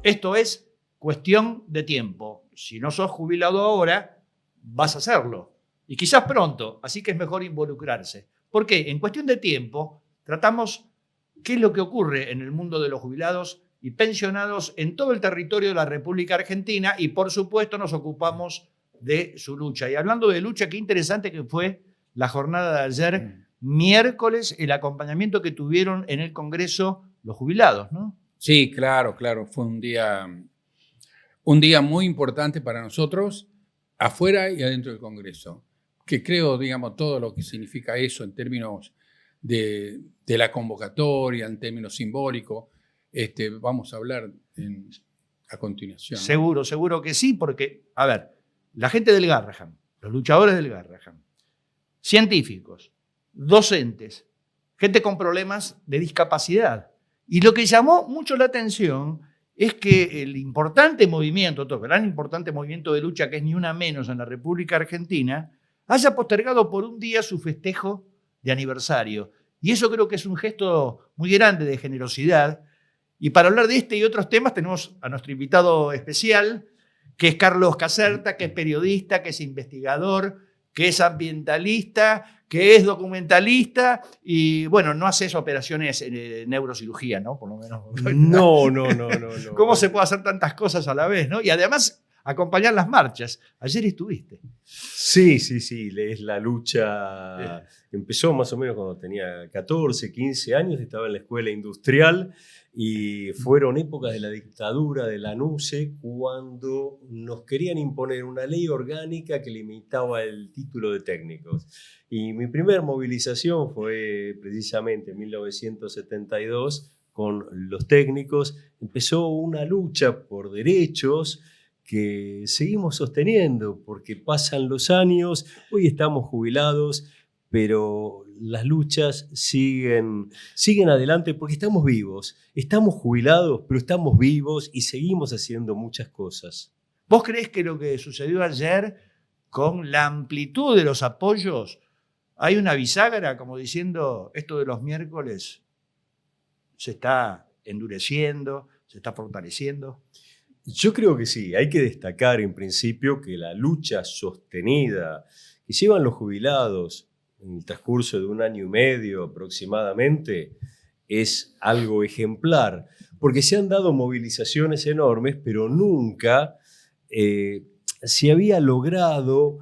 Esto es cuestión de tiempo. Si no sos jubilado ahora, vas a hacerlo. Y quizás pronto, así que es mejor involucrarse. ¿Por qué? En cuestión de tiempo, tratamos qué es lo que ocurre en el mundo de los jubilados y pensionados en todo el territorio de la República Argentina y, por supuesto, nos ocupamos de su lucha. Y hablando de lucha, qué interesante que fue la jornada de ayer, miércoles, el acompañamiento que tuvieron en el Congreso los jubilados, ¿no? Sí, claro. Fue un día muy importante para nosotros, afuera y adentro del Congreso, que creo, digamos, todo lo que significa eso en términos de la convocatoria, en términos simbólicos, vamos a hablar a continuación, ¿no? Seguro que sí, porque, a ver, la gente del Garrahan, los luchadores del Garrahan, científicos, docentes, gente con problemas de discapacidad. Y lo que llamó mucho la atención es que el importante movimiento, todo el gran importante movimiento de lucha que es Ni Una Menos en la República Argentina, haya postergado por un día su festejo de aniversario. Y eso creo que es un gesto muy grande de generosidad. Y para hablar de este y otros temas tenemos a nuestro invitado especial, que es Carlos Caserta, que es periodista, que es investigador, que es ambientalista, que es documentalista y, bueno, no haces operaciones en neurocirugía, ¿no? Por lo menos. No. ¿Cómo se puede hacer tantas cosas a la vez, no? Y además acompañar las marchas. Ayer estuviste. Sí. Es la lucha. Empezó más o menos cuando tenía 14, 15 años, estaba en la escuela industrial y fueron épocas de la dictadura de la NUCE cuando nos querían imponer una ley orgánica que limitaba el título de técnicos. Y mi primera movilización fue precisamente en 1972 con los técnicos. Empezó una lucha por derechos que seguimos sosteniendo porque pasan los años, hoy estamos jubilados, pero las luchas siguen adelante porque estamos vivos, estamos jubilados, pero estamos vivos y seguimos haciendo muchas cosas. ¿Vos creés que lo que sucedió ayer, con la amplitud de los apoyos, hay una bisagra como diciendo esto de los miércoles se está endureciendo, se está fortaleciendo? Yo creo que sí, hay que destacar en principio que la lucha sostenida que llevan los jubilados en el transcurso de 1 año y medio aproximadamente es algo ejemplar, porque se han dado movilizaciones enormes, pero nunca se había logrado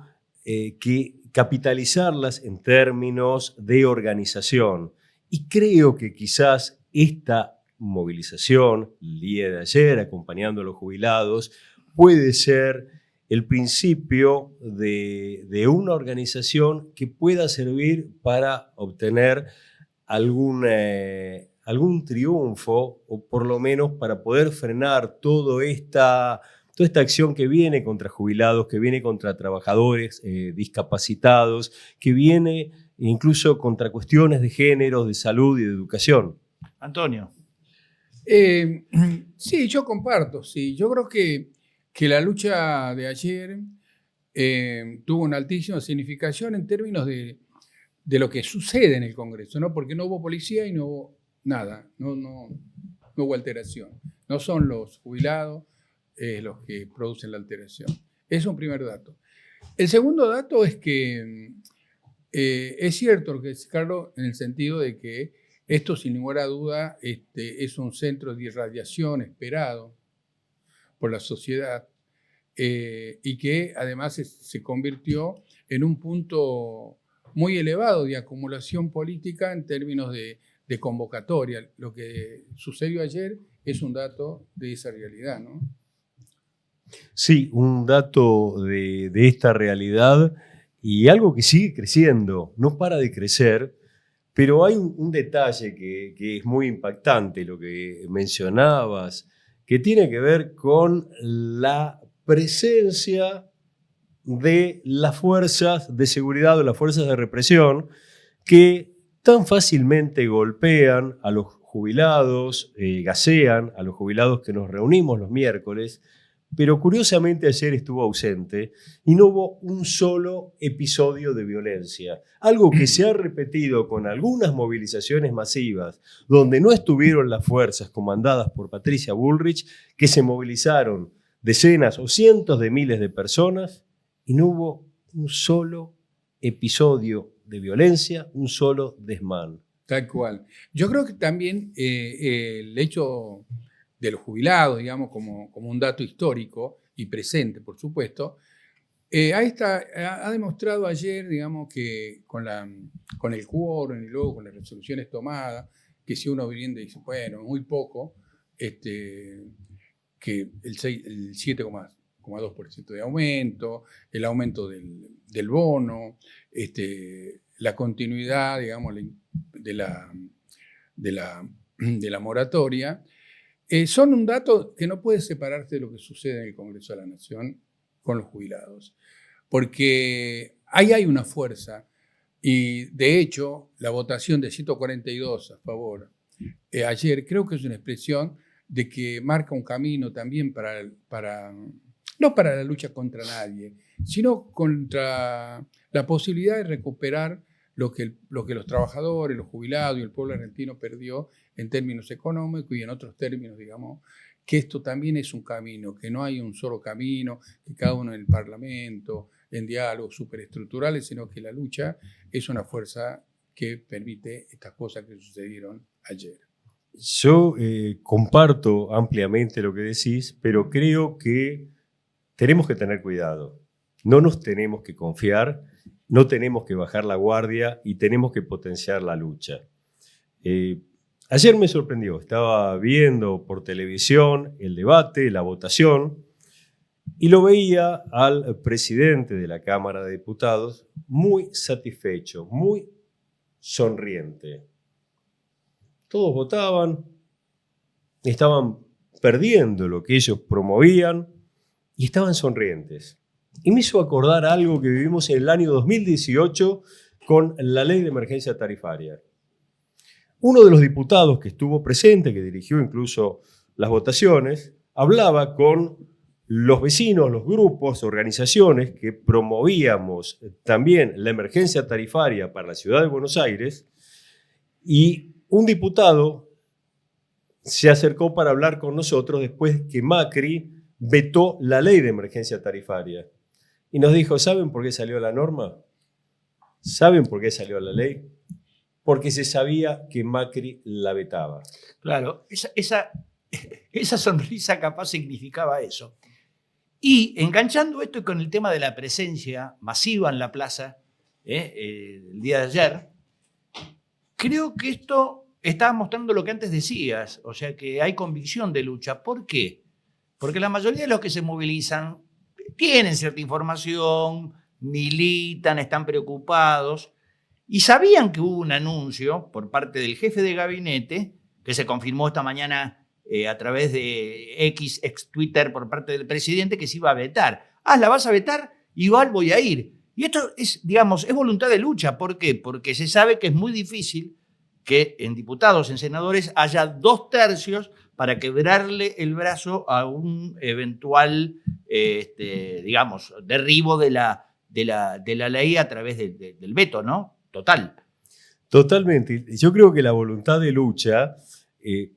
capitalizarlas en términos de organización. Y creo que quizás esta movilización, el día de ayer, acompañando a los jubilados, puede ser el principio de una organización que pueda servir para obtener algún triunfo, o por lo menos para poder frenar toda esta acción que viene contra jubilados, que viene contra trabajadores discapacitados, que viene incluso contra cuestiones de género, de salud y de educación. Antonio. Sí, yo comparto. Sí. Yo creo que la lucha de ayer tuvo una altísima significación en términos de lo que sucede en el Congreso, ¿no? Porque no hubo policía y no hubo nada, no hubo alteración. No son los jubilados los que producen la alteración. Es un primer dato. El segundo dato es que es cierto lo que dice Carlos en el sentido de que esto, sin ninguna duda, es un centro de irradiación esperado por la sociedad y que además se convirtió en un punto muy elevado de acumulación política en términos de convocatoria. Lo que sucedió ayer es un dato de esa realidad, ¿no? Sí, un dato de esta realidad y algo que sigue creciendo, no para de crecer. Pero hay un detalle que es muy impactante, lo que mencionabas, que tiene que ver con la presencia de las fuerzas de seguridad o las fuerzas de represión que tan fácilmente golpean a los jubilados, gasean a los jubilados que nos reunimos los miércoles, pero curiosamente ayer estuvo ausente y no hubo un solo episodio de violencia. Algo que se ha repetido con algunas movilizaciones masivas, donde no estuvieron las fuerzas comandadas por Patricia Bullrich, que se movilizaron decenas o cientos de miles de personas y no hubo un solo episodio de violencia, un solo desmán. Tal cual. Yo creo que también el hecho de los jubilados, digamos, como un dato histórico y presente, por supuesto, ha demostrado ayer, digamos, que con el quórum y luego con las resoluciones tomadas, que si uno viene y dice, bueno, muy poco, que el 7,2% de aumento, el aumento del bono, la continuidad, digamos, de la moratoria, son un dato que no puede separarse de lo que sucede en el Congreso de la Nación con los jubilados, porque ahí hay una fuerza y de hecho la votación de 142 a favor ayer creo que es una expresión de que marca un camino también no para la lucha contra nadie, sino contra la posibilidad de recuperar lo que los trabajadores, los jubilados y el pueblo argentino perdió en términos económicos y en otros términos, digamos, que esto también es un camino, que no hay un solo camino, que cada uno en el Parlamento, en diálogos superestructurales, sino que la lucha es una fuerza que permite estas cosas que sucedieron ayer. Yo comparto ampliamente lo que decís, pero creo que tenemos que tener cuidado. No nos tenemos que confiar, no tenemos que bajar la guardia y tenemos que potenciar la lucha. Ayer me sorprendió, estaba viendo por televisión el debate, la votación, y lo veía al presidente de la Cámara de Diputados muy satisfecho, muy sonriente. Todos votaban, estaban perdiendo lo que ellos promovían y estaban sonrientes. Y me hizo acordar algo que vivimos en el año 2018 con la ley de emergencia tarifaria. Uno de los diputados que estuvo presente, que dirigió incluso las votaciones, hablaba con los vecinos, los grupos, organizaciones que promovíamos también la emergencia tarifaria para la ciudad de Buenos Aires, y un diputado se acercó para hablar con nosotros después que Macri vetó la ley de emergencia tarifaria. Y nos dijo, ¿saben por qué salió la norma? ¿Saben por qué salió la ley? Porque se sabía que Macri la vetaba. Claro, esa sonrisa capaz significaba eso. Y enganchando esto con el tema de la presencia masiva en la plaza el día de ayer, creo que esto está mostrando lo que antes decías, o sea que hay convicción de lucha. ¿Por qué? Porque la mayoría de los que se movilizan tienen cierta información, militan, están preocupados y sabían que hubo un anuncio por parte del jefe de gabinete que se confirmó esta mañana a través de ex Twitter por parte del presidente que se iba a vetar. ¿La vas a vetar? Igual voy a ir. Y esto es, digamos, es voluntad de lucha. ¿Por qué? Porque se sabe que es muy difícil que en diputados, en senadores, haya 2/3 para quebrarle el brazo a un eventual, digamos, derribo de la ley a través del veto, ¿no? Total. Totalmente. Yo creo que la voluntad de lucha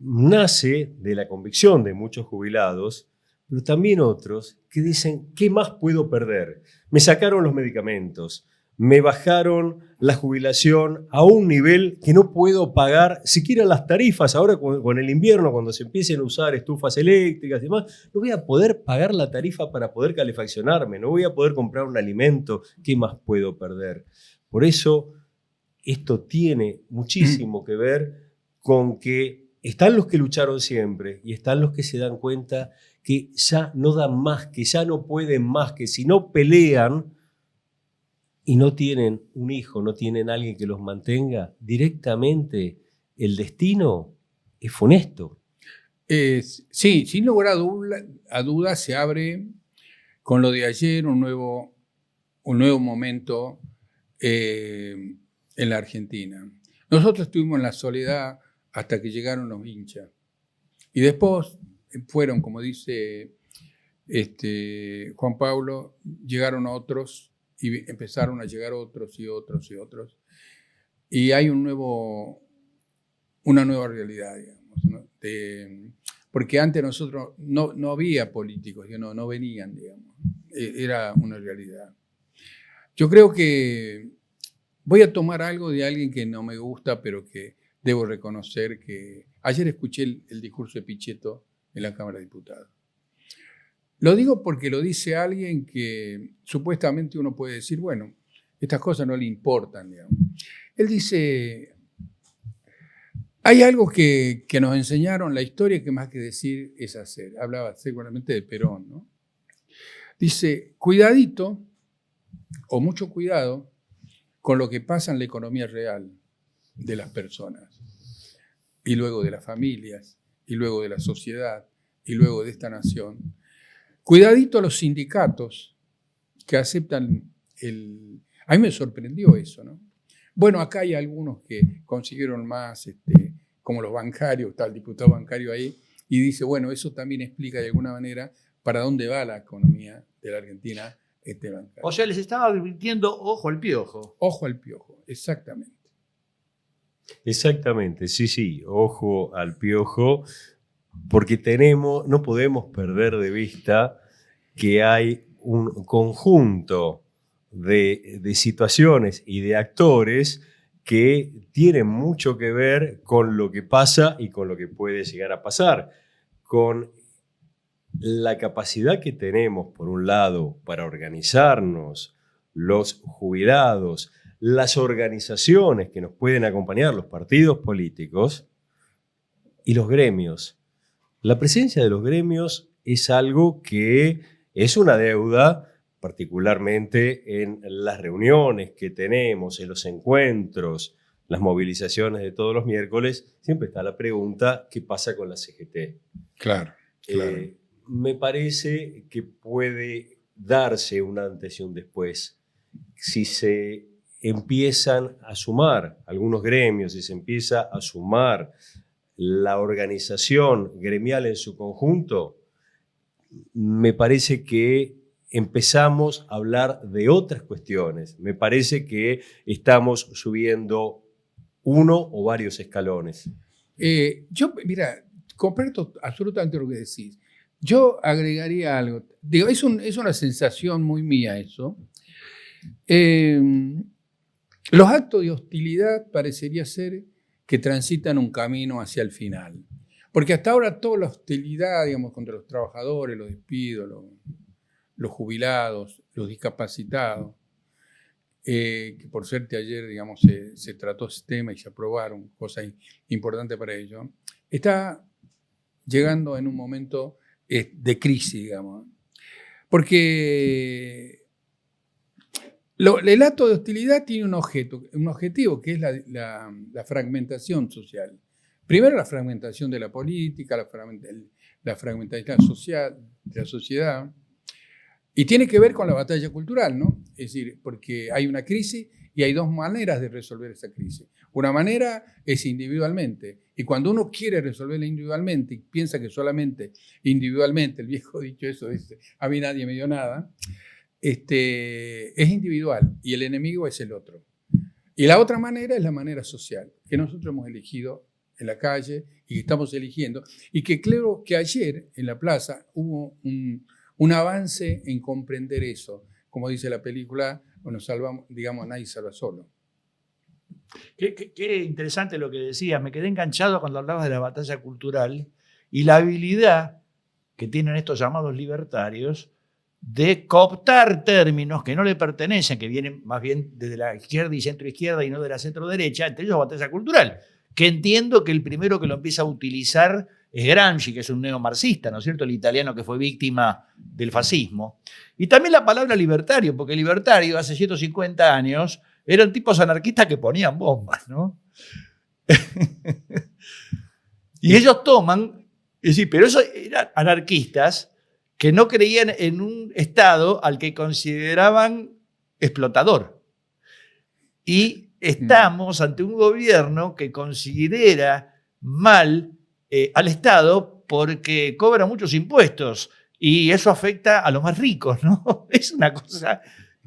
nace de la convicción de muchos jubilados, pero también otros que dicen, ¿qué más puedo perder? Me sacaron los medicamentos, me bajaron la jubilación a un nivel que no puedo pagar siquiera las tarifas. Ahora con el invierno, cuando se empiecen a usar estufas eléctricas y demás, no voy a poder pagar la tarifa para poder calefaccionarme, no voy a poder comprar un alimento. ¿Qué más puedo perder? Por eso, esto tiene muchísimo que ver con que están los que lucharon siempre y están los que se dan cuenta que ya no dan más, que ya no pueden más, que si no pelean y no tienen un hijo, no tienen alguien que los mantenga, directamente el destino es funesto. Sí, sin lugar a dudas se abre con lo de ayer un nuevo momento en la Argentina. Nosotros estuvimos en la soledad hasta que llegaron los hinchas. Y después fueron, como dice Juan Pablo, llegaron otros y empezaron a llegar otros y otros y otros. Y hay una nueva realidad, digamos, ¿no? Porque antes nosotros no había políticos, no venían, digamos. Era una realidad. Yo creo que voy a tomar algo de alguien que no me gusta, pero que debo reconocer que ayer escuché el discurso de Pichetto en la Cámara de Diputados. Lo digo porque lo dice alguien que supuestamente uno puede decir, bueno, estas cosas no le importan, digamos. Él dice, hay algo que nos enseñaron la historia que más que decir es hacer. Hablaba seguramente de Perón, ¿no? Dice, cuidadito, o mucho cuidado, con lo que pasa en la economía real de las personas, y luego de las familias, y luego de la sociedad, y luego de esta nación. Cuidadito a los sindicatos que aceptan A mí me sorprendió eso, ¿no? Bueno, acá hay algunos que consiguieron más, como los bancarios, está el diputado bancario ahí, y dice, bueno, eso también explica de alguna manera para dónde va la economía de la Argentina bancaria. O sea, les estaba advirtiendo ojo al piojo. Ojo al piojo, exactamente. Exactamente, sí, ojo al piojo, porque no podemos perder de vista que hay un conjunto de situaciones y de actores que tienen mucho que ver con lo que pasa y con lo que puede llegar a pasar, con la capacidad que tenemos, por un lado, para organizarnos, los jubilados, las organizaciones que nos pueden acompañar, los partidos políticos y los gremios. La presencia de los gremios es algo que es una deuda, particularmente en las reuniones que tenemos, en los encuentros, las movilizaciones de todos los miércoles, siempre está la pregunta, ¿qué pasa con la CGT? Claro. Me parece que puede darse un antes y un después. Si se empiezan a sumar algunos gremios, si se empieza a sumar la organización gremial en su conjunto, me parece que empezamos a hablar de otras cuestiones. Me parece que estamos subiendo uno o varios escalones. Mira, comparto absolutamente lo que decís. Yo agregaría algo. Digo, es una sensación muy mía eso. Los actos de hostilidad parecería ser que transitan un camino hacia el final. Porque hasta ahora toda la hostilidad, digamos, contra los trabajadores, los despidos, los jubilados, los discapacitados, que por suerte ayer, digamos, se trató ese tema y se aprobaron cosas importantes para ello, está llegando en un momento de crisis, digamos. Porque el acto de hostilidad tiene un objetivo que es la fragmentación social. Primero la fragmentación de la política, la fragmentación social, de la sociedad, y tiene que ver con la batalla cultural, ¿no? Es decir, porque hay una crisis y hay dos maneras de resolver esa crisis. Una manera es individualmente, y cuando uno quiere resolverla individualmente y piensa que solamente individualmente, el viejo dicho eso, dice, a mí nadie me dio nada, es individual y el enemigo es el otro. Y la otra manera es la manera social, que nosotros hemos elegido en la calle y que estamos eligiendo, y que creo que ayer en la plaza hubo un avance en comprender eso. Como dice la película, bueno, salvamos, digamos, nadie salva solo. Qué interesante lo que decías. Me quedé enganchado cuando hablabas de la batalla cultural y la habilidad que tienen estos llamados libertarios de cooptar términos que no le pertenecen, que vienen más bien desde la izquierda y centro-izquierda y no de la centro-derecha, entre ellos batalla cultural, que entiendo que el primero que lo empieza a utilizar es Gramsci, que es un neomarxista, ¿no es cierto?, el italiano que fue víctima del fascismo. Y también la palabra libertario, porque libertario hace 150 años eran tipos anarquistas que ponían bombas, ¿no? Y ellos toman, es decir, pero esos eran anarquistas que no creían en un Estado al que consideraban explotador. Y estamos ante un gobierno que considera mal al Estado porque cobra muchos impuestos Y eso afecta a los más ricos, ¿no? Es una cosa,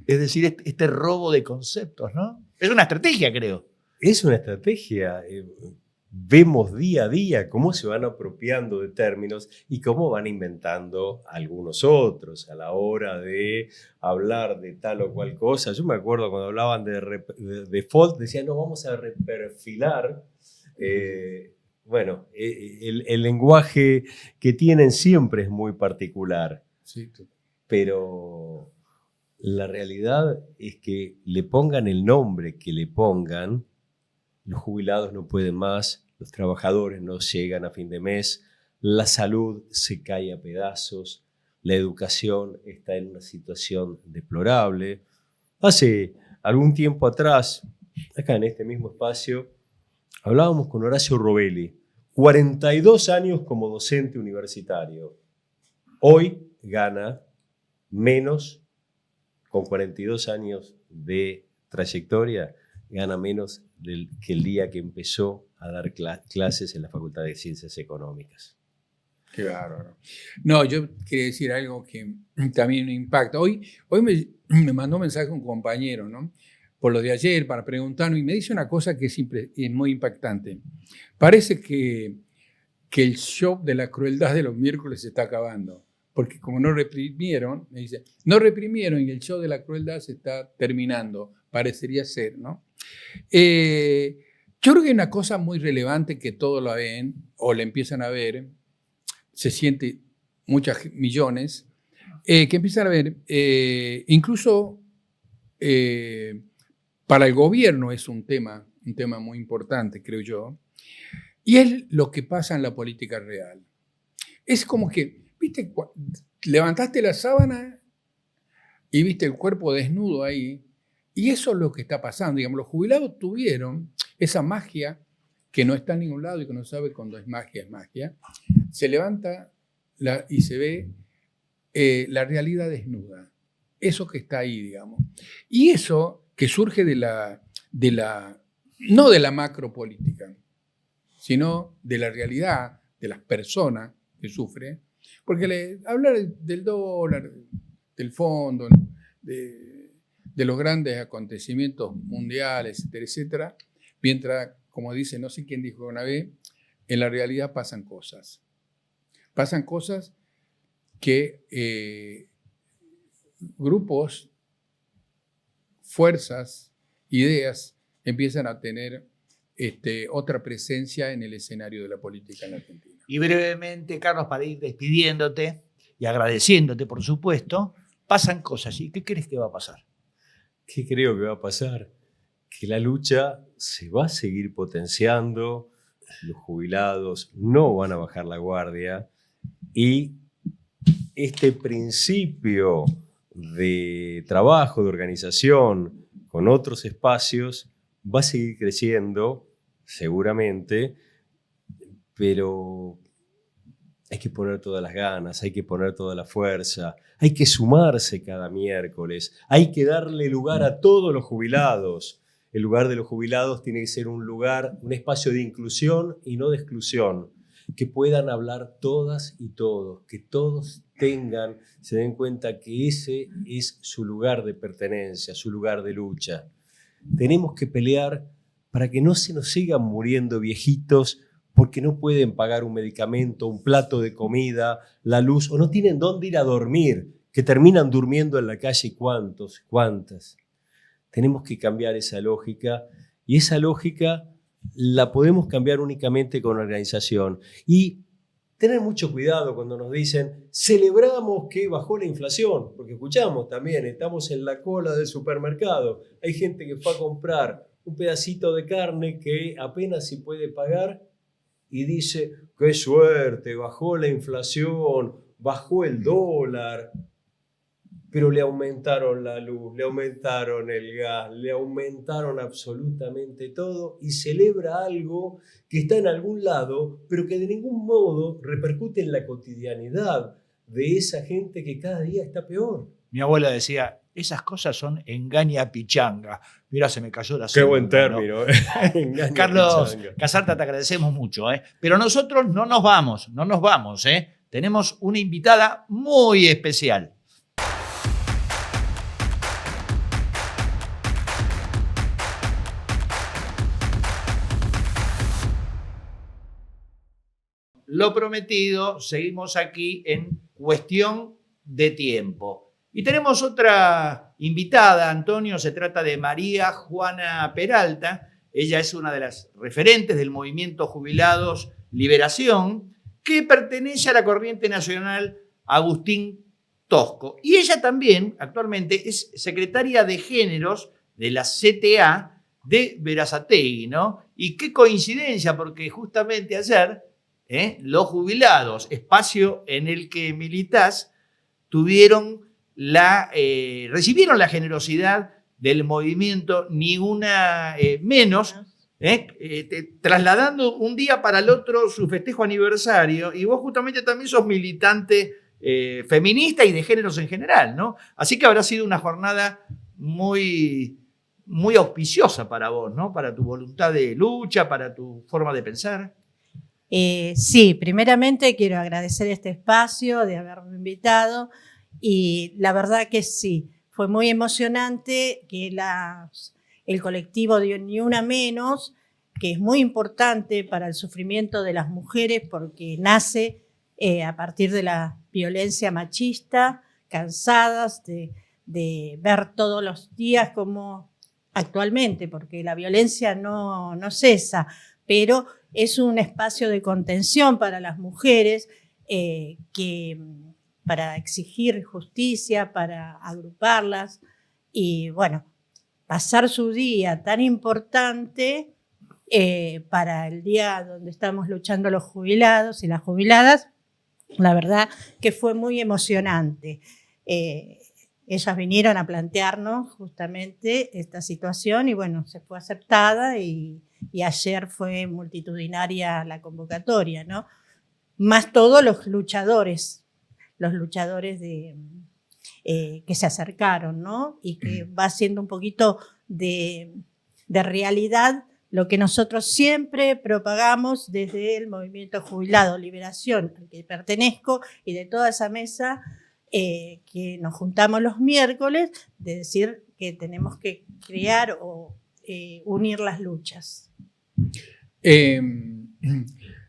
es decir, este robo de conceptos, ¿no? Es una estrategia, creo. Es una estrategia. Vemos día a día cómo se van apropiando de términos y cómo van inventando algunos otros a la hora de hablar de tal o cual cosa. Yo me acuerdo cuando hablaban de default, decían, no, vamos a reperfilar. Bueno, el lenguaje que tienen siempre es muy particular, Sí. pero la realidad es que le pongan el nombre que le pongan, los jubilados no pueden más, los trabajadores no llegan a fin de mes, la salud se cae a pedazos, la educación está en una situación deplorable. Hace algún tiempo atrás, acá en este mismo espacio, hablábamos con Horacio Robelli, 42 años como docente universitario. Hoy gana menos, con 42 años de trayectoria, gana menos que el día que empezó a dar clases en la Facultad de Ciencias Económicas. Qué bárbaro. No, yo quería decir algo que también me impacta. Hoy me mandó un mensaje un compañero, ¿no? Por lo de ayer, para preguntarme, y me dice una cosa que es muy impactante. Parece que el show de la crueldad de los miércoles se está acabando. Porque como no reprimieron, me dice, no reprimieron y el show de la crueldad se está terminando. Parecería ser, ¿no? Yo creo que hay una cosa muy relevante que todos la ven o la empiezan a ver, se siente muchos millones, que empiezan a ver, incluso para el gobierno es un tema muy importante, creo yo, y es lo que pasa en la política real. Es como que, viste, levantaste la sábana y viste el cuerpo desnudo ahí, y eso es lo que está pasando. Digamos, los jubilados tuvieron esa magia que no está en ningún lado y que no sabe cuando es magia, es magia. Se levanta y se ve la realidad desnuda. Eso que está ahí, digamos. Y eso que surge no de la macropolítica, sino de la realidad de las personas que sufren. Porque hablar del dólar, del fondo, de los grandes acontecimientos mundiales, etcétera, etcétera, mientras, como dice, no sé quién dijo una vez, en la realidad pasan cosas. Pasan cosas que grupos, fuerzas, ideas empiezan a tener otra presencia en el escenario de la política en la Argentina. Y brevemente, Carlos, para ir despidiéndote y agradeciéndote, por supuesto, pasan cosas. ¿Y qué crees que va a pasar? ¿Qué creo que va a pasar? Que la lucha se va a seguir potenciando, los jubilados no van a bajar la guardia y este principio de trabajo, de organización con otros espacios va a seguir creciendo, seguramente, pero hay que poner todas las ganas, hay que poner toda la fuerza, hay que sumarse cada miércoles, hay que darle lugar a todos los jubilados. El lugar de los jubilados tiene que ser un lugar, un espacio de inclusión y no de exclusión, que puedan hablar todas y todos, que todos se den cuenta que ese es su lugar de pertenencia, su lugar de lucha. Tenemos que pelear para que no se nos sigan muriendo viejitos porque no pueden pagar un medicamento, un plato de comida, la luz, o no tienen dónde ir a dormir, que terminan durmiendo en la calle. ¿Cuántas? Tenemos que cambiar esa lógica, y esa lógica la podemos cambiar únicamente con organización. Y tener mucho cuidado cuando nos dicen, celebramos que bajó la inflación, porque escuchamos también, estamos en la cola del supermercado, hay gente que fue a comprar un pedacito de carne que apenas si puede pagar, y dice, qué suerte, bajó la inflación, bajó el dólar, pero le aumentaron la luz, le aumentaron el gas, le aumentaron absolutamente todo y celebra algo que está en algún lado, pero que de ningún modo repercute en la cotidianidad de esa gente que cada día está peor. Mi abuela decía, esas cosas son engaña pichanga. Mirá, se me cayó la Qué segunda, buen término. Carlos pichanga. Casarta, te agradecemos mucho. Pero nosotros no nos vamos. tenemos una invitada muy especial. Lo prometido, seguimos aquí en cuestión de tiempo. Y tenemos otra invitada, Antonio, se trata de María Juana Peralta. Ella es una de las referentes del movimiento Jubilados Liberación, que pertenece a la corriente nacional Agustín Tosco. Y ella también, actualmente, es secretaria de Géneros de la CTA de Berazategui, ¿no? Y qué coincidencia, porque justamente ayer los jubilados, espacio en el que militás, recibieron la generosidad del movimiento Ni Una Menos, trasladando un día para el otro su festejo aniversario, y vos justamente también sos militante feminista y de géneros en general, ¿no? Así que habrá sido una jornada muy, muy auspiciosa para vos, ¿no? Para tu voluntad de lucha, para tu forma de pensar. Sí, primeramente quiero agradecer este espacio de haberme invitado y la verdad que sí, fue muy emocionante que el colectivo de Ni Una Menos, que es muy importante para el sufrimiento de las mujeres porque nace a partir de la violencia machista, cansadas de ver todos los días como actualmente, porque la violencia no cesa, pero es un espacio de contención para las mujeres para exigir justicia, para agruparlas y, bueno, pasar su día tan importante para el día donde estamos luchando los jubilados y las jubiladas, la verdad que fue muy emocionante. Ellas vinieron a plantearnos justamente esta situación y, bueno, se fue aceptada y ayer fue multitudinaria la convocatoria, ¿no? Más todos los luchadores que se acercaron, ¿no? Y que va haciendo un poquito de realidad lo que nosotros siempre propagamos desde el Movimiento Jubilado Liberación, al que pertenezco, y de toda esa mesa que nos juntamos los miércoles, de decir que tenemos que crear o unir las luchas.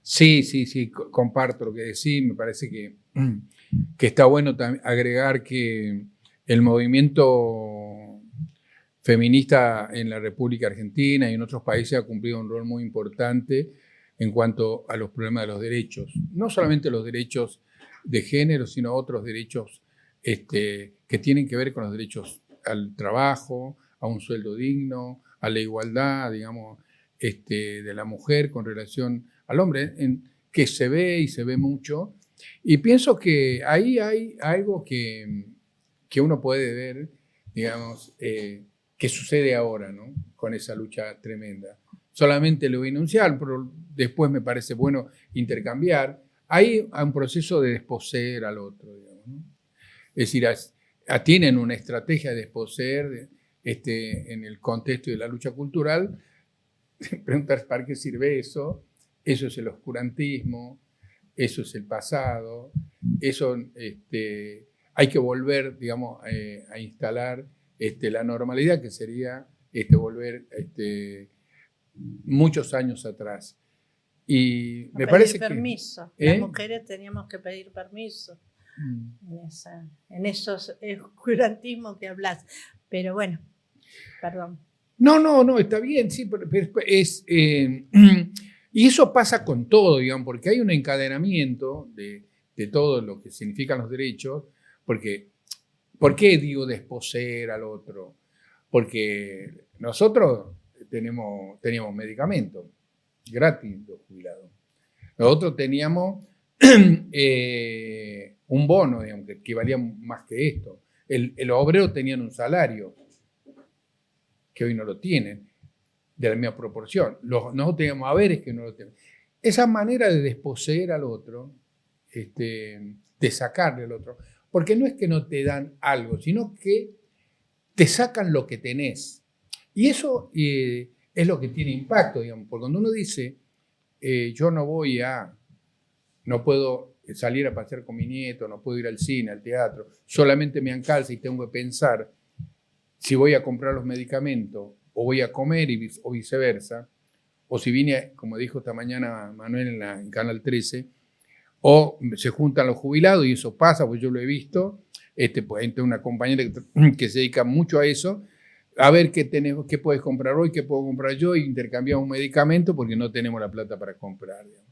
Sí, comparto lo que decís. Me parece que está bueno agregar que el movimiento feminista en la República Argentina y en otros países ha cumplido un rol muy importante en cuanto a los problemas de los derechos. No solamente los derechos de género, sino otros derechos que tienen que ver con los derechos al trabajo, a un sueldo digno, a la igualdad, digamos, de la mujer con relación al hombre, que se ve y se ve mucho. Y pienso que ahí hay algo que uno puede ver, digamos, que sucede ahora, ¿no? Con esa lucha tremenda. Solamente lo voy a enunciar, pero después me parece bueno intercambiar. Hay un proceso de desposeer al otro, digamos, ¿no? Es decir, tienen una estrategia de desposeer en el contexto de la lucha cultural. Preguntar para qué sirve eso. Eso es el oscurantismo, eso es el pasado, eso hay que volver, digamos, a instalar la normalidad, que sería volver muchos años atrás. Y me parece permiso. Las mujeres teníamos que pedir permiso en esos oscurantismos que hablas. Pero bueno, perdón. No, está bien, sí, pero y eso pasa con todo, digamos, porque hay un encadenamiento de todo lo que significan los derechos, porque, ¿por qué digo desposeer al otro? Porque nosotros teníamos medicamentos gratis, los jubilados. Nosotros teníamos un bono, digamos, que valía más que esto. El obrero tenían un salario que hoy no lo tienen, de la misma proporción. Nosotros teníamos haberes que no lo tenemos. Esa manera de desposeer al otro, de sacarle al otro, porque no es que no te dan algo, sino que te sacan lo que tenés. Y eso es lo que tiene impacto, digamos, porque cuando uno dice, yo no puedo salir a pasear con mi nieto, no puedo ir al cine, al teatro, solamente me alcanza y tengo que pensar si voy a comprar los medicamentos o voy a comer o viceversa, o si vine, como dijo esta mañana Manuel en Canal 13, o se juntan los jubilados y eso pasa, pues yo lo he visto, pues hay una compañera que se dedica mucho a eso, a ver qué puedes comprar hoy, qué puedo comprar yo, y intercambiamos un medicamento porque no tenemos la plata para comprar. Digamos.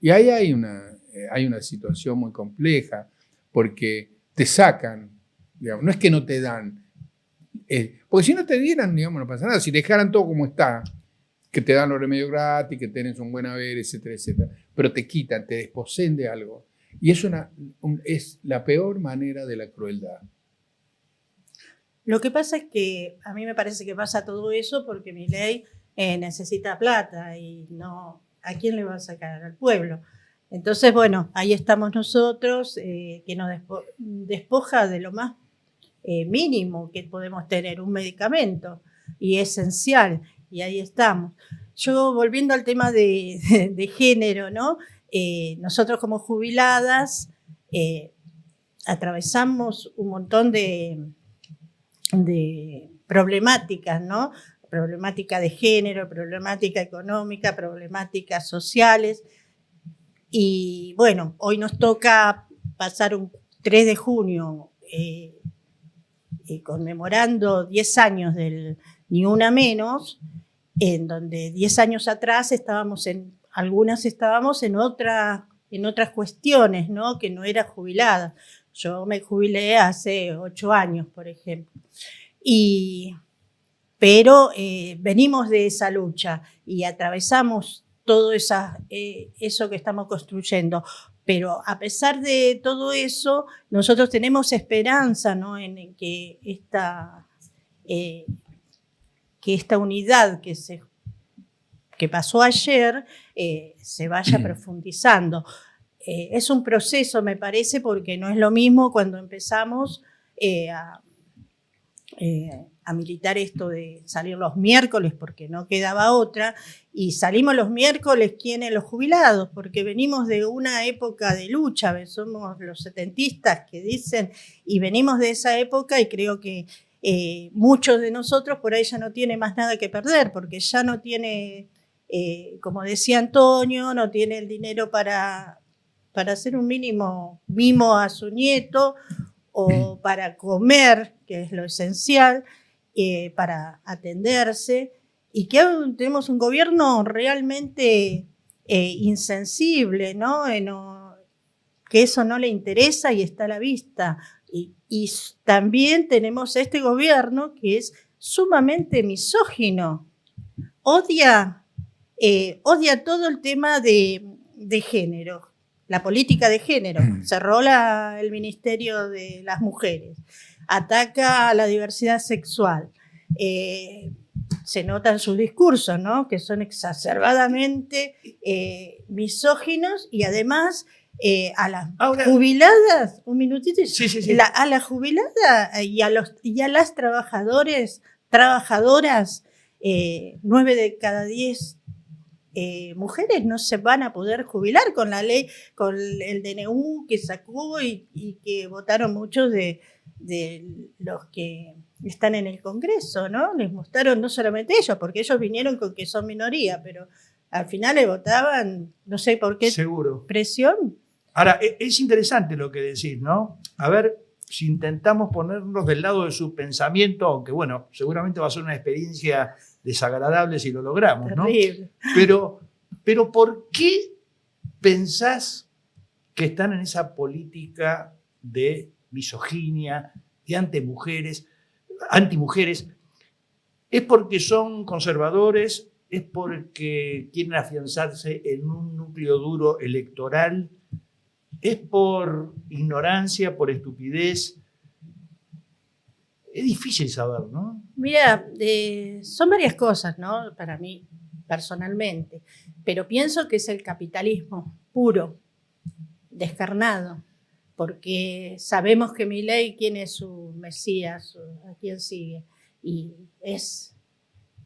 Y ahí hay una situación muy compleja, porque te sacan, digamos, no es que no te dan, porque si no te dieran, digamos, no pasa nada, si dejaran todo como está, que te dan los remedios gratis, que tenés un buen haber, etcétera, etcétera, pero te quitan, te desposeen de algo. Y es la peor manera de la crueldad. Lo que pasa es que a mí me parece que pasa todo eso porque Milei necesita plata y no, ¿a quién le va a sacar? Al pueblo. Entonces, bueno, ahí estamos nosotros, que nos despoja de lo más mínimo que podemos tener, un medicamento, y esencial, y ahí estamos. Yo, volviendo al tema de género, ¿no? Nosotros como jubiladas atravesamos un montón de problemáticas, ¿no? Problemática de género, problemática económica, problemáticas sociales. Y bueno, hoy nos toca pasar un 3 de junio conmemorando 10 años del Ni Una Menos, en donde 10 años atrás algunas estábamos en otras cuestiones, ¿no? Que no era jubilada. Yo me jubilé hace 8 años, por ejemplo. Pero venimos de esa lucha y atravesamos todo eso que estamos construyendo. Pero a pesar de todo eso, nosotros tenemos esperanza, ¿no? En que esta unidad que pasó ayer se vaya profundizando. Es un proceso, me parece, porque no es lo mismo cuando empezamos a militar esto de salir los miércoles porque no quedaba otra, y salimos los miércoles, ¿quiénes? Los jubilados, porque venimos de una época de lucha, somos los setentistas que dicen, y venimos de esa época, y creo que muchos de nosotros por ahí ya no tiene más nada que perder, porque ya no tiene, como decía Antonio, no tiene el dinero para hacer un mínimo mimo a su nieto, o para comer, que es lo esencial, para atenderse, y que tenemos un gobierno realmente insensible, ¿no? Que eso no le interesa y está a la vista. Y también tenemos este gobierno que es sumamente misógino, odia todo el tema de género, la política de género, cerró el Ministerio de las Mujeres, ataca a la diversidad sexual, se nota en sus discursos, ¿no? Que son exacerbadamente misóginos, y además a las jubiladas, un minutito, sí. A las jubiladas y a las trabajadoras, 9 de cada 10 mujeres no se van a poder jubilar con la ley, con el DNU que sacó y que votaron muchos de los que están en el Congreso, ¿no? Les mostraron, no solamente ellos, porque ellos vinieron con que son minoría, pero al final le votaban, no sé por qué. Seguro. Presión. Ahora, es interesante lo que decís, ¿no? A ver si intentamos ponernos del lado de su pensamiento, aunque bueno, seguramente va a ser una experiencia desagradable si lo logramos, ¿no? Terrible. Pero ¿por qué pensás que están en esa política de misoginia, de antimujeres? ¿Es porque son conservadores? ¿Es porque quieren afianzarse en un núcleo duro electoral? ¿Es por ignorancia, por estupidez? Es difícil saber, ¿no? Mira, son varias cosas, ¿no? Para mí, personalmente. Pero pienso que es el capitalismo puro, descarnado. Porque sabemos que Milei, quién es su mesías, a quién sigue. Y es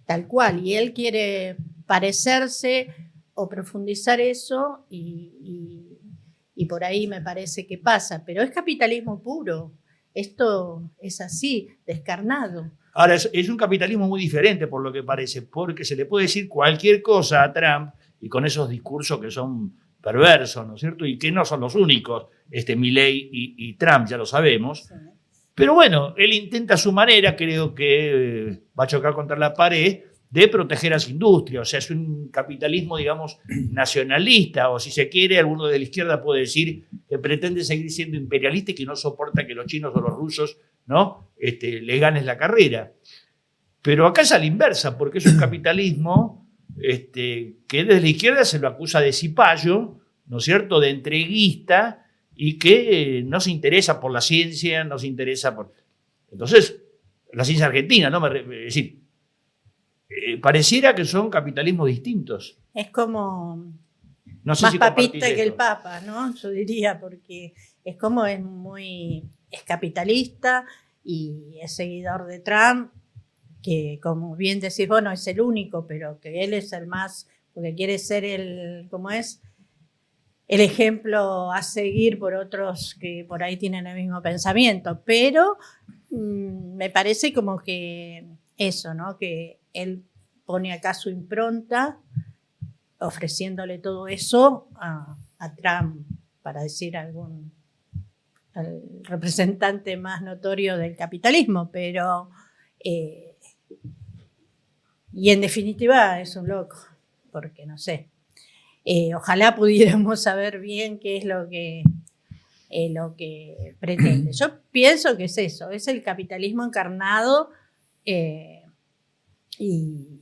tal cual. Y él quiere parecerse o profundizar eso y y por ahí me parece que pasa, pero es capitalismo puro. Esto es así, descarnado. Ahora, es un capitalismo muy diferente por lo que parece, porque se le puede decir cualquier cosa a Trump y con esos discursos que son perversos, ¿no es cierto? Y que no son los únicos, Milei y Trump, ya lo sabemos. Pero bueno, él intenta a su manera, creo que va a chocar contra la pared, de proteger a su industria. O sea, es un capitalismo, digamos, nacionalista, o si se quiere, alguno de la izquierda puede decir que pretende seguir siendo imperialista y que no soporta que los chinos o los rusos, ¿no? Le ganen la carrera. Pero acá es a la inversa, porque es un capitalismo que desde la izquierda se lo acusa de cipayo, ¿no es cierto?, de entreguista, y que no se interesa por la ciencia, no se interesa por... Entonces, la ciencia argentina, ¿no? Es decir, pareciera que son capitalismos distintos. Es como no sé más si papista que el esto. Papa, ¿no? Yo diría, porque es como es capitalista y es seguidor de Trump, que como bien decís, bueno, es el único, pero que él es el más, porque quiere ser el ejemplo a seguir por otros que por ahí tienen el mismo pensamiento, pero me parece como que eso, ¿no? Que él pone acá su impronta ofreciéndole todo eso a Trump, para decir al representante más notorio del capitalismo, pero y en definitiva es un loco, porque no sé, ojalá pudiéramos saber bien qué es lo que pretende. Yo pienso que es eso, es el capitalismo encarnado y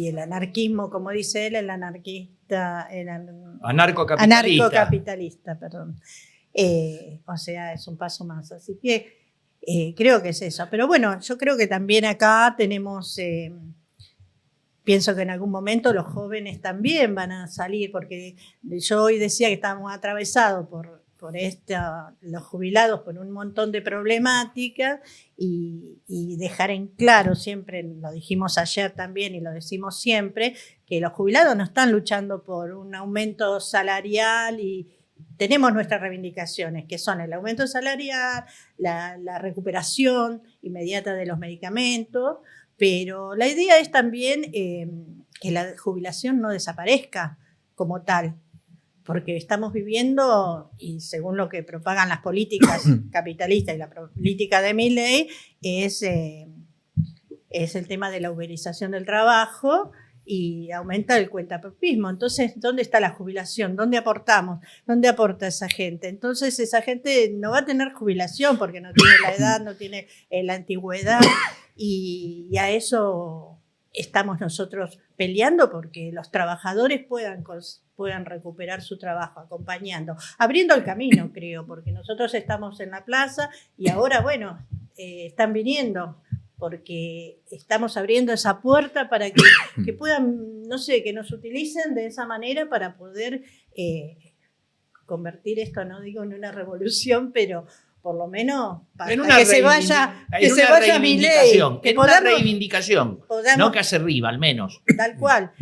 el anarquismo, como dice él, el anarcocapitalista, perdón. O sea, es un paso más. Así que creo que es eso. Pero bueno, yo creo que también acá tenemos, pienso que en algún momento los jóvenes también van a salir, porque yo hoy decía que estábamos atravesados por los jubilados por un montón de problemáticas y dejar en claro siempre, lo dijimos ayer también y lo decimos siempre, que los jubilados no están luchando por un aumento salarial y tenemos nuestras reivindicaciones, que son el aumento salarial, la recuperación inmediata de los medicamentos, pero la idea es también que la jubilación no desaparezca como tal, porque estamos viviendo, y según lo que propagan las políticas capitalistas y la política de Milei, es el tema de la uberización del trabajo y aumenta el cuentapropismo. Entonces, ¿dónde está la jubilación? ¿Dónde aportamos? ¿Dónde aporta esa gente? Entonces, esa gente no va a tener jubilación porque no tiene la edad, no tiene la antigüedad, y a eso estamos nosotros peleando, porque los trabajadores puedan recuperar su trabajo, acompañando, abriendo el camino, creo, porque nosotros estamos en la plaza y ahora, bueno, están viniendo, porque estamos abriendo esa puerta para que puedan, no sé, que nos utilicen de esa manera para poder convertir esto, no digo en una revolución, pero por lo menos para que se vaya Milei, en una reivindicación, no que hace arriba, al menos. Tal cual.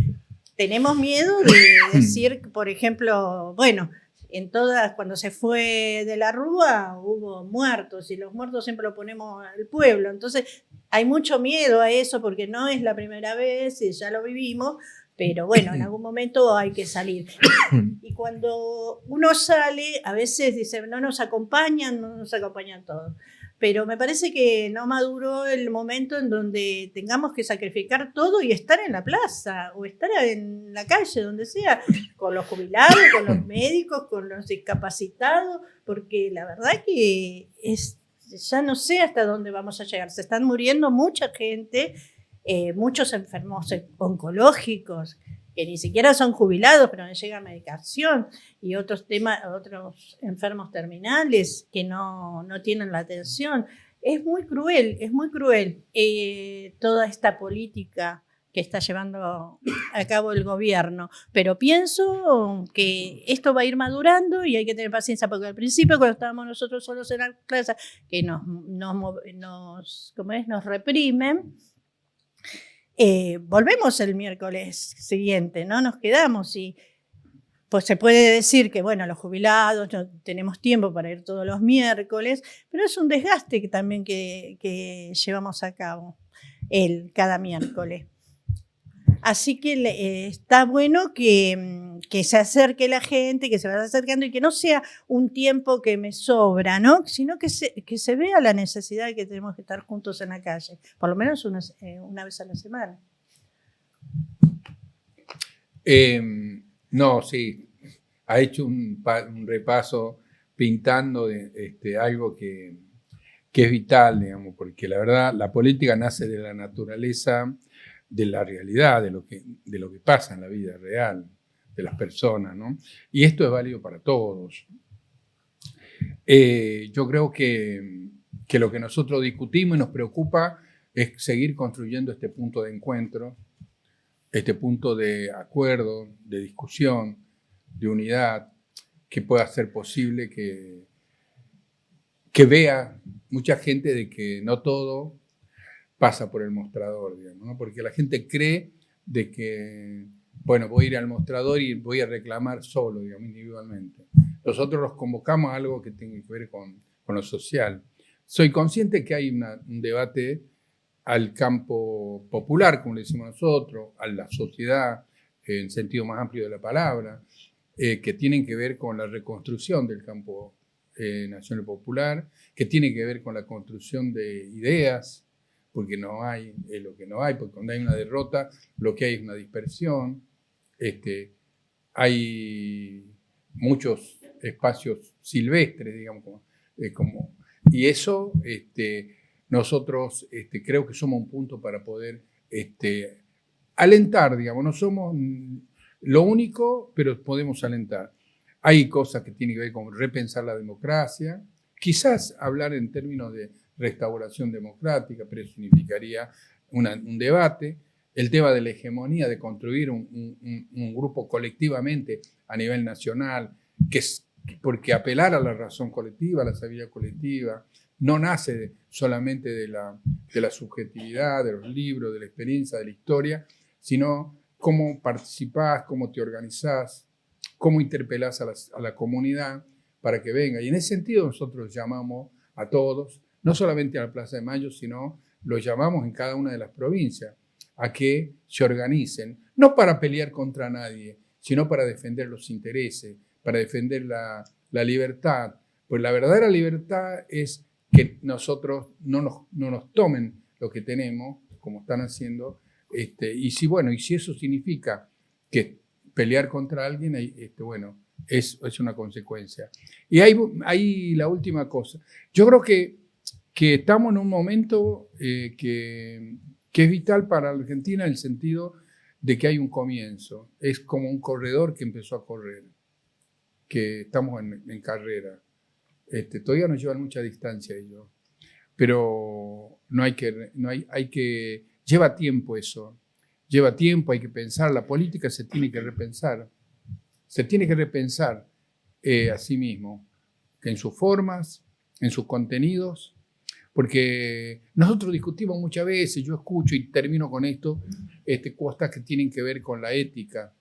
Tenemos miedo de decir, por ejemplo, bueno, cuando se fue de la Rúa hubo muertos y los muertos siempre lo ponemos al pueblo. Entonces hay mucho miedo a eso porque no es la primera vez y ya lo vivimos, pero bueno, en algún momento hay que salir. Y cuando uno sale, a veces dice, no nos acompañan todos. Pero me parece que no maduró el momento en donde tengamos que sacrificar todo y estar en la plaza o estar en la calle, donde sea, con los jubilados, con los médicos, con los discapacitados, porque la verdad que ya no sé hasta dónde vamos a llegar. Se están muriendo mucha gente, muchos enfermos oncológicos, que ni siquiera son jubilados, pero no llega medicación, y otros enfermos terminales que no tienen la atención. Es muy cruel toda esta política que está llevando a cabo el gobierno, pero pienso que esto va a ir madurando y hay que tener paciencia, porque al principio, cuando estábamos nosotros solos en la plaza, que nos reprimen, volvemos el miércoles siguiente, ¿no? Nos quedamos y pues se puede decir que, bueno, los jubilados no tenemos tiempo para ir todos los miércoles, pero es un desgaste que también que llevamos a cabo cada miércoles. Así que está bueno que se acerque la gente, que se vaya acercando y que no sea un tiempo que me sobra, ¿no? Sino que se vea la necesidad de que tenemos que estar juntos en la calle, por lo menos una vez a la semana. No, sí, ha hecho un repaso pintando algo que es vital, digamos, porque la verdad la política nace de la naturaleza, de la realidad, de lo que pasa en la vida real de las personas, ¿no? Y esto es válido para todos. Yo creo que lo que nosotros discutimos y nos preocupa es seguir construyendo este punto de encuentro, este punto de acuerdo, de discusión, de unidad, que pueda hacer posible que vea mucha gente de que no todo pasa por el mostrador, digamos, ¿no? Porque la gente cree de que, bueno, voy a ir al mostrador y voy a reclamar solo, digamos, individualmente. Nosotros los convocamos a algo que tenga que ver con lo social. Soy consciente que hay un debate al campo popular, como le decimos nosotros, a la sociedad, en sentido más amplio de la palabra, que tienen que ver con la reconstrucción del campo nacional popular, que tiene que ver con la construcción de ideas, porque no hay lo que no hay, porque cuando hay una derrota, lo que hay es una dispersión. Hay muchos espacios silvestres, digamos, y eso nosotros creo que somos un punto para poder alentar, digamos, no somos lo único, pero podemos alentar. Hay cosas que tienen que ver con repensar la democracia, quizás hablar en términos de restauración democrática, pero eso significaría un debate. El tema de la hegemonía, de construir un grupo colectivamente a nivel nacional, porque apelar a la razón colectiva, a la sabiduría colectiva, no nace solamente de la subjetividad, de los libros, de la experiencia, de la historia, sino cómo participás, cómo te organizás, cómo interpelás a la comunidad para que venga. Y en ese sentido nosotros llamamos a todos, no solamente a la Plaza de Mayo, sino los llamamos en cada una de las provincias a que se organicen, no para pelear contra nadie, sino para defender los intereses, para defender la libertad. Pues la verdadera libertad es que nosotros no nos tomen lo que tenemos, como están haciendo, y si eso significa que pelear contra alguien, bueno, es una consecuencia. Y hay la última cosa. Yo creo que estamos en un momento que es vital para la Argentina en el sentido de que hay un comienzo. Es como un corredor que empezó a correr, que estamos en carrera. Todavía nos llevan mucha distancia ellos, pero lleva tiempo eso. Lleva tiempo, hay que pensar. La política se tiene que repensar. Se tiene que repensar a sí mismo, en sus formas, en sus contenidos, porque nosotros discutimos muchas veces, yo escucho y termino con esto, cosas que tienen que ver con la ética.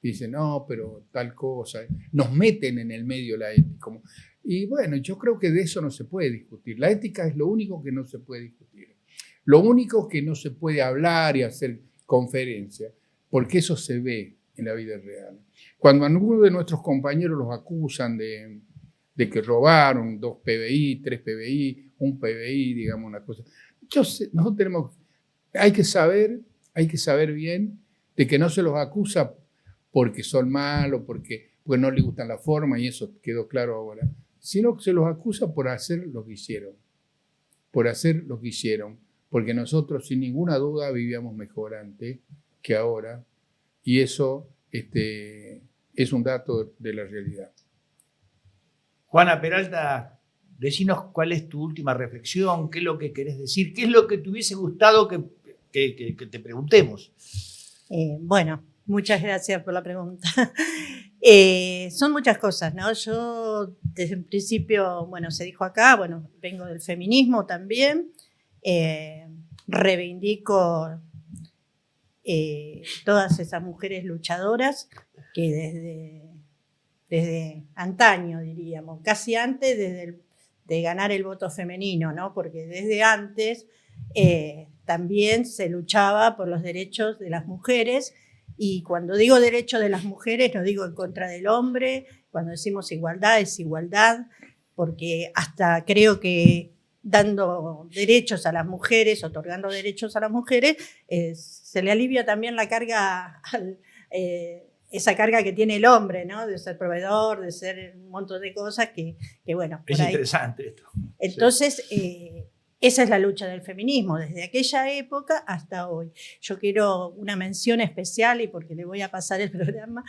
Dicen, no, pero tal cosa. Nos meten en el medio la ética. Y bueno, yo creo que de eso no se puede discutir. La ética es lo único que no se puede discutir. Lo único que no se puede hablar y hacer conferencias, porque eso se ve en la vida real. Cuando a algunos de nuestros compañeros los acusan de que robaron 2 PBI, 3 PBI, 1 PBI, digamos una cosa. Nosotros hay que saber bien de que no se los acusa porque son malos, porque no les gustan la forma, y eso quedó claro ahora, sino que se los acusa por hacer lo que hicieron, porque nosotros sin ninguna duda vivíamos mejor antes que ahora, y eso es un dato de la realidad. Juana Peralta, decinos cuál es tu última reflexión, qué es lo que querés decir, qué es lo que te hubiese gustado que te preguntemos. Bueno, muchas gracias por la pregunta. Son muchas cosas, ¿no? Yo desde el principio, bueno, se dijo acá, bueno, vengo del feminismo también, reivindico todas esas mujeres luchadoras que desde desde antaño, diríamos, casi antes de ganar el voto femenino, ¿no? Porque desde antes también se luchaba por los derechos de las mujeres, y cuando digo derechos de las mujeres no digo en contra del hombre, cuando decimos igualdad es igualdad, porque hasta creo que dando derechos a las mujeres, otorgando derechos a las mujeres, se le alivia también la carga, esa carga que tiene el hombre, ¿no? De ser proveedor, de ser un montón de cosas que bueno. Es interesante esto. Entonces, esa es la lucha del feminismo, desde aquella época hasta hoy. Yo quiero una mención especial, y porque le voy a pasar el programa,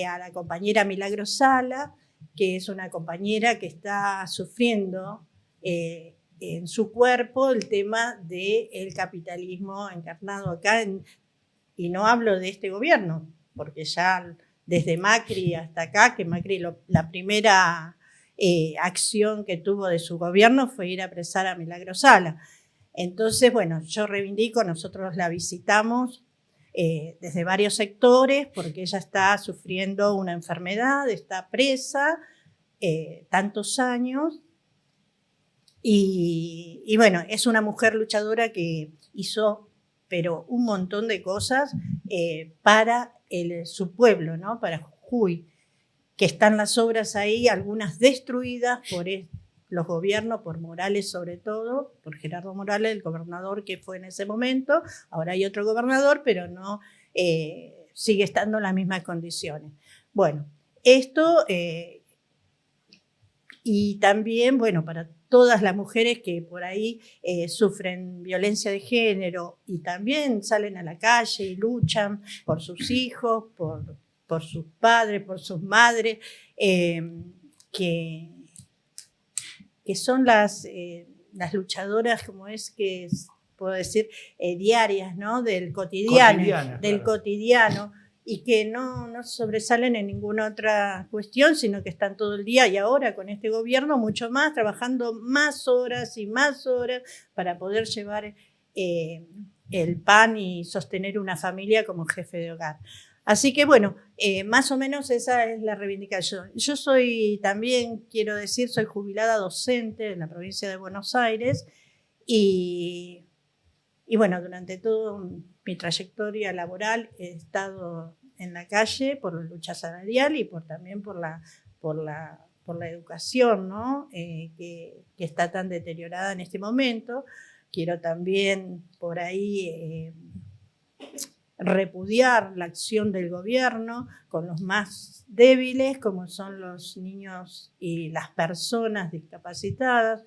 a la compañera Milagro Sala, que es una compañera que está sufriendo en su cuerpo el tema del capitalismo encarnado acá, y no hablo de este gobierno, porque ya desde Macri hasta acá, que Macri la primera acción que tuvo de su gobierno fue ir a apresar a Milagro Sala. Entonces, bueno, yo reivindico, nosotros la visitamos desde varios sectores, porque ella está sufriendo una enfermedad, está presa tantos años, y bueno, es una mujer luchadora que hizo, pero un montón de cosas para su pueblo, ¿no? Para Jujuy, que están las obras ahí, algunas destruidas por los gobiernos, por Morales sobre todo, por Gerardo Morales, el gobernador que fue en ese momento. Ahora hay otro gobernador, pero no sigue estando en las mismas condiciones. Bueno, esto y también, bueno, para todas las mujeres que por ahí sufren violencia de género y también salen a la calle y luchan por sus hijos, por sus padres, por sus madres, que son las luchadoras, como es que puedo decir, diarias, ¿no? Del cotidiano, y que no sobresalen en ninguna otra cuestión, sino que están todo el día, y ahora con este gobierno mucho más, trabajando más horas y más horas para poder llevar el pan y sostener una familia como jefe de hogar. Así que bueno, más o menos esa es la reivindicación. Yo soy también, quiero decir, soy jubilada docente en la provincia de Buenos Aires, y bueno, durante toda mi trayectoria laboral he estado en la calle por la lucha salarial y también por la educación, ¿no? Que está tan deteriorada en este momento. Quiero también por ahí repudiar la acción del gobierno con los más débiles, como son los niños y las personas discapacitadas.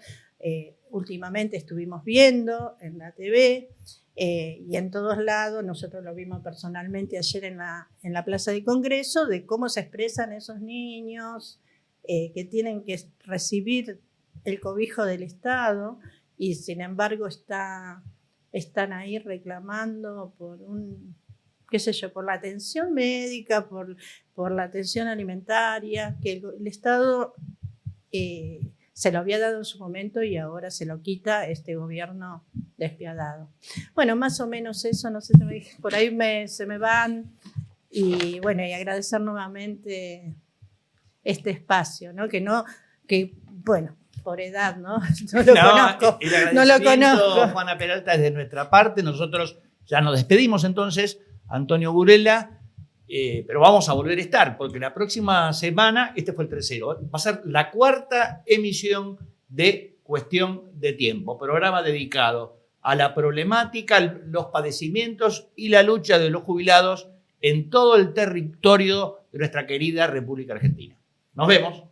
Últimamente estuvimos viendo en la TV y en todos lados, nosotros lo vimos personalmente ayer en la Plaza de Congreso, de cómo se expresan esos niños que tienen que recibir el cobijo del Estado, y sin embargo están ahí reclamando por por la atención médica, por la atención alimentaria, que el Estado se lo había dado en su momento y ahora se lo quita este gobierno despiadado. Bueno, más o menos eso, no sé, por ahí se me van, y bueno, y agradecer nuevamente este espacio, ¿no? Que bueno, por edad, ¿no? No lo conozco. El agradecimiento, Juana Peralta, es de nuestra parte. Nosotros ya nos despedimos entonces, Antonio Burela, pero vamos a volver a estar, porque la próxima semana, este fue el tercero, va a ser la cuarta emisión de Cuestión de Tiempo, programa dedicado a la problemática, los padecimientos y la lucha de los jubilados en todo el territorio de nuestra querida República Argentina. Nos vemos.